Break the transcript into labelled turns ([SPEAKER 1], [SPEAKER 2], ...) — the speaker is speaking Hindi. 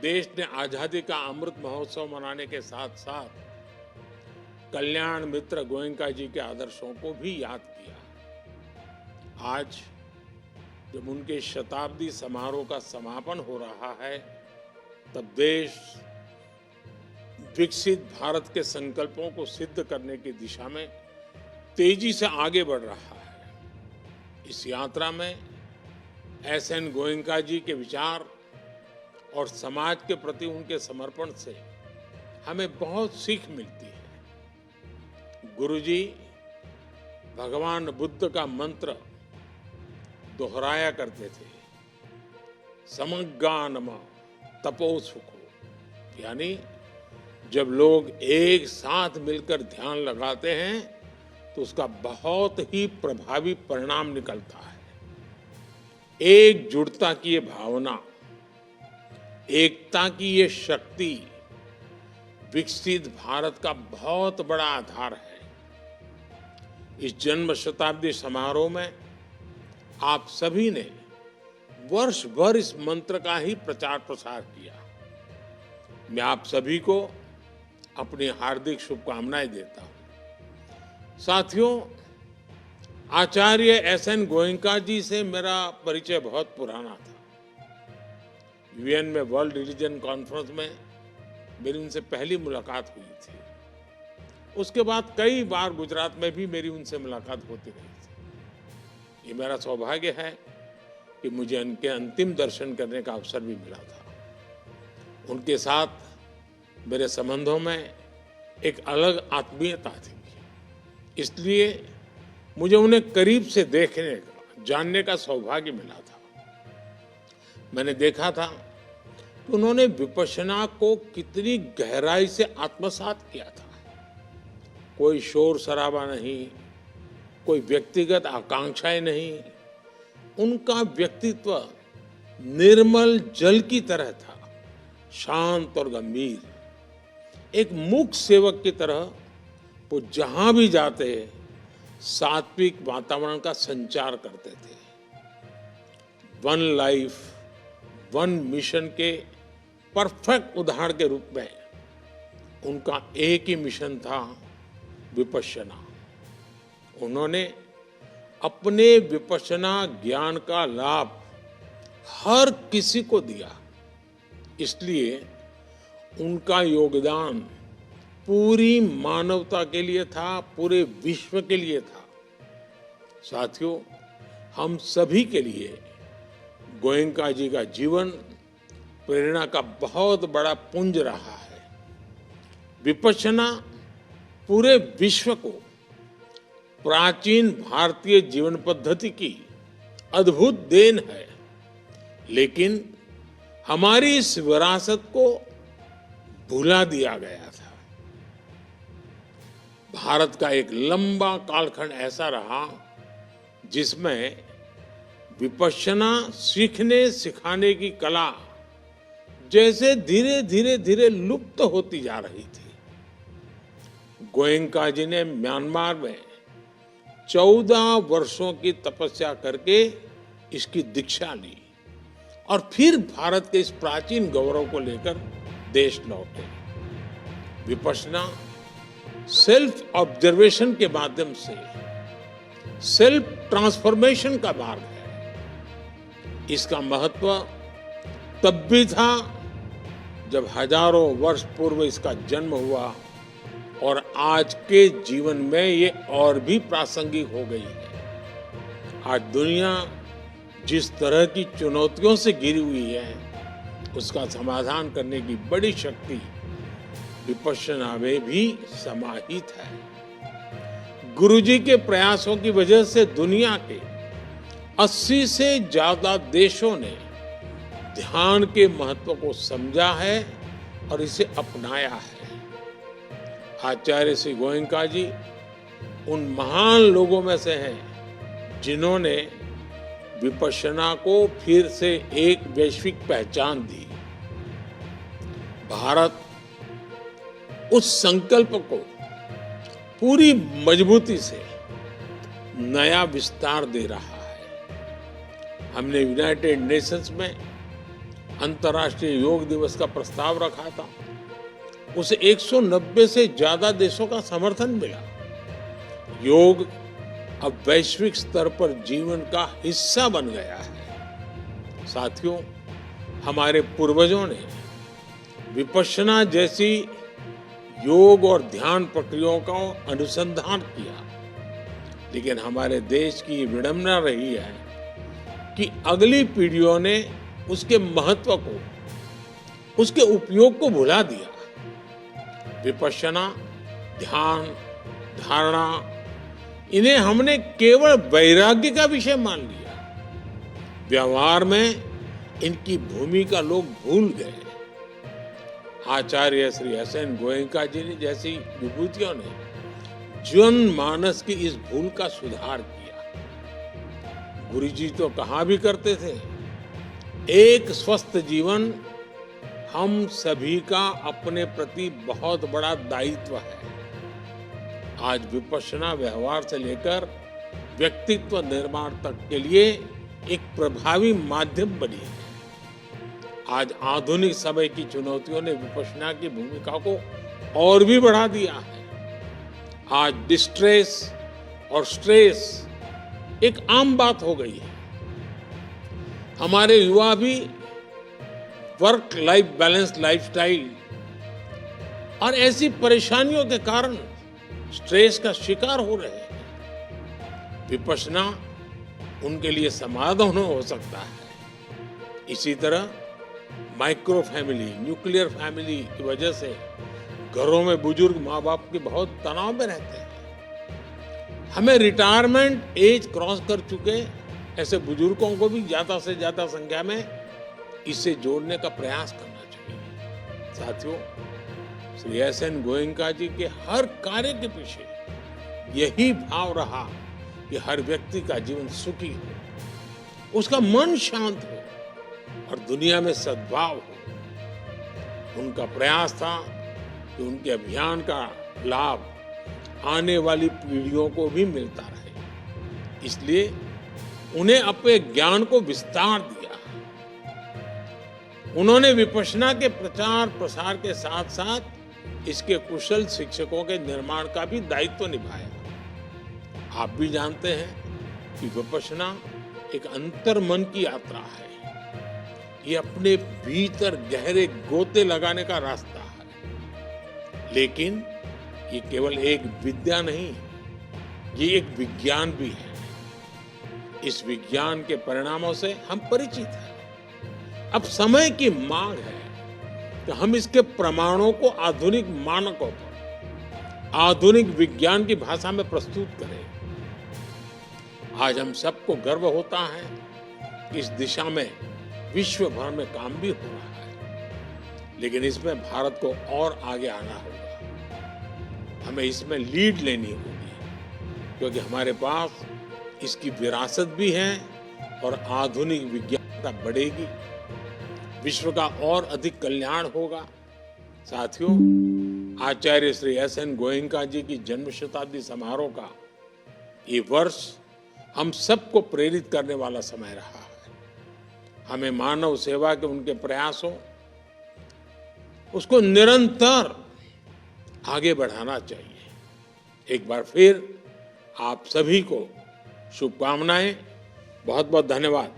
[SPEAKER 1] देश ने आजादी का अमृत महोत्सव मनाने के साथ साथ कल्याण मित्र गोयनका जी के आदर्शों को भी याद किया। आज जब उनके शताब्दी समारोह का समापन हो रहा है, तब देश विकसित भारत के संकल्पों को सिद्ध करने की दिशा में तेजी से आगे बढ़ रहा है। इस यात्रा में एसएन गोयनका जी के विचार और समाज के प्रति उनके समर्पण से हमें बहुत सीख मिलती है। गुरुजी भगवान बुद्ध का मंत्र दोहराया करते थे, समग्गानम तपो सुखो, यानी जब लोग एक साथ मिलकर ध्यान लगाते हैं तो उसका बहुत ही प्रभावी परिणाम निकलता है। एकजुटता की ये भावना, एकता की ये शक्ति विकसित भारत का बहुत बड़ा आधार है। इस जन्म शताब्दी समारोह में आप सभी ने वर्ष भर इस मंत्र का ही प्रचार प्रसार किया। मैं आप सभी को अपनी हार्दिक शुभकामनाएं देता हूं। साथियों, आचार्य एसएन गोयनका जी से मेरा परिचय बहुत पुराना था। यूएन में वर्ल्ड रिलीजन कॉन्फ्रेंस में मेरी उनसे पहली मुलाकात हुई थी। उसके बाद कई बार गुजरात में भी मेरी उनसे मुलाकात होती रही थी। ये मेरा सौभाग्य है कि मुझे उनके अंतिम दर्शन करने का अवसर भी मिला था। उनके साथ मेरे संबंधों में एक अलग आत्मीयता थी, इसलिए मुझे उन्हें करीब से देखने का, जानने का सौभाग्य मिला था। मैंने देखा था कि उन्होंने विपश्यना को कितनी गहराई से आत्मसात किया था। कोई शोर शराबा नहीं, कोई व्यक्तिगत आकांक्षाएं नहीं। उनका व्यक्तित्व निर्मल जल की तरह था, शांत और गंभीर। एक मूक सेवक की तरह वो जहां भी जाते सात्विक वातावरण का संचार करते थे। वन लाइफ वन मिशन के परफेक्ट उदाहरण के रूप में उनका एक ही मिशन था, विपश्यना। उन्होंने अपने विपश्यना ज्ञान का लाभ हर किसी को दिया, इसलिए उनका योगदान पूरी मानवता के लिए था, पूरे विश्व के लिए था। साथियों, हम सभी के लिए गोयनका जी का जीवन प्रेरणा का बहुत बड़ा पुंज रहा है। विपश्यना पूरे विश्व को प्राचीन भारतीय जीवन पद्धति की अद्भुत देन है, लेकिन हमारी इस विरासत को भुला दिया गया था। भारत का एक लंबा कालखंड ऐसा रहा जिसमें विपश्यना सीखने सिखाने की कला जैसे धीरे धीरे लुप्त होती जा रही थी। गोयनका जी ने म्यांमार में 14 वर्षों की तपस्या करके इसकी दीक्षा ली और फिर भारत के इस प्राचीन गौरव को लेकर देश लौटे। विपश्यना सेल्फ ऑब्जर्वेशन के माध्यम से सेल्फ ट्रांसफॉर्मेशन का मार्ग है। इसका महत्व तब भी था जब हजारों वर्ष पूर्व इसका जन्म हुआ, और आज के जीवन में ये और भी प्रासंगिक हो गई है। आज दुनिया जिस तरह की चुनौतियों से घिरी हुई है, उसका समाधान करने की बड़ी शक्ति विपश्यना में भी समाहित है। गुरुजी के प्रयासों की वजह से दुनिया के 80 से ज्यादा देशों ने ध्यान के महत्व को समझा है और इसे अपनाया है। आचार्य श्री गोयनका जी उन महान लोगों में से हैं जिन्होंने विपश्यना को फिर से एक वैश्विक पहचान दी। भारत उस संकल्प को पूरी मजबूती से नया विस्तार दे रहा है। हमने यूनाइटेड नेशंस में अंतर्राष्ट्रीय योग दिवस का प्रस्ताव रखा था, उसे 190 से ज्यादा देशों का समर्थन मिला। योग अब वैश्विक स्तर पर जीवन का हिस्सा बन गया है। साथियों, हमारे पूर्वजों ने विपश्यना जैसी योग और ध्यान प्रक्रियाओं का अनुसंधान किया, लेकिन हमारे देश की विडंबना रही है कि अगली पीढ़ियों ने उसके महत्व को, उसके उपयोग को भुला दिया। विपश्यना, ध्यान, धारणा, इन्हें हमने केवल वैराग्य का विषय मान लिया। व्यवहार में इनकी भूमिका लोग भूल गए। आचार्य श्री एस.एन. गोयनका जी ने जैसी विभूतियों ने जनमानस की इस भूल का सुधार किया। गुरु जी तो कहा भी करते थे, एक स्वस्थ जीवन हम सभी का अपने प्रति बहुत बड़ा दायित्व है। आज विपश्यना व्यवहार से लेकर व्यक्तित्व निर्माण तक के लिए एक प्रभावी माध्यम बनी है। आज आधुनिक समय की चुनौतियों ने विपश्यना की भूमिका को और भी बढ़ा दिया है। आज डिस्ट्रेस और स्ट्रेस एक आम बात हो गई है। हमारे युवा भी वर्क लाइफ बैलेंस लाइफस्टाइल और ऐसी परेशानियों के कारण स्ट्रेस का शिकार हो रहे हैं। विपश्यना उनके लिए समाधान हो सकता है। इसी तरह माइक्रो फैमिली, न्यूक्लियर फैमिली की वजह से घरों में बुजुर्ग माँ बाप के बहुत तनाव में रहते हैं। हमें रिटायरमेंट एज क्रॉस कर चुके ऐसे बुजुर्गों को भी ज्यादा से ज्यादा संख्या में इससे जोड़ने का प्रयास करना चाहिए। साथियों, श्री एस.एन. गोयनका जी के हर कार्य के पीछे यही भाव रहा कि हर व्यक्ति का जीवन सुखी हो, उसका मन शांत हो और दुनिया में सद्भाव हो। उनका प्रयास था कि उनके अभियान का लाभ आने वाली पीढ़ियों को भी मिलता रहे। इसलिए उन्हें अपने ज्ञान को विस्तार दिया। उन्होंने विपश्यना के प्रचार प्रसार के साथ साथ इसके कुशल शिक्षकों के निर्माण का भी दायित्व निभाया। आप भी जानते हैं कि विपश्यना एक अंतर्मन की यात्रा है। ये अपने भीतर गहरे गोते लगाने का रास्ता है। लेकिन ये केवल एक विद्या नहीं, ये एक विज्ञान भी है। इस विज्ञान के परिणामों से हम परिचित हैं। अब समय की मांग है कि हम इसके प्रमाणों को आधुनिक मानकों पर, आधुनिक विज्ञान की भाषा में प्रस्तुत करें। आज हम सबको गर्व होता है कि इस दिशा में विश्व भर में काम भी हो रहा है, लेकिन इसमें भारत को और आगे आना होगा। हमें इसमें लीड लेनी होगी, क्योंकि हमारे पास इसकी विरासत भी है और आधुनिक विज्ञान बढ़ेगी, विश्व का और अधिक कल्याण होगा। साथियों, आचार्य श्री एस.एन. गोयनका जी की जन्म शताब्दी समारोह का ये वर्ष हम सबको प्रेरित करने वाला समय रहा है। हमें मानव सेवा के उनके प्रयासों उसको निरंतर आगे बढ़ाना चाहिए। एक बार फिर आप सभी को शुभकामनाएं। बहुत बहुत धन्यवाद।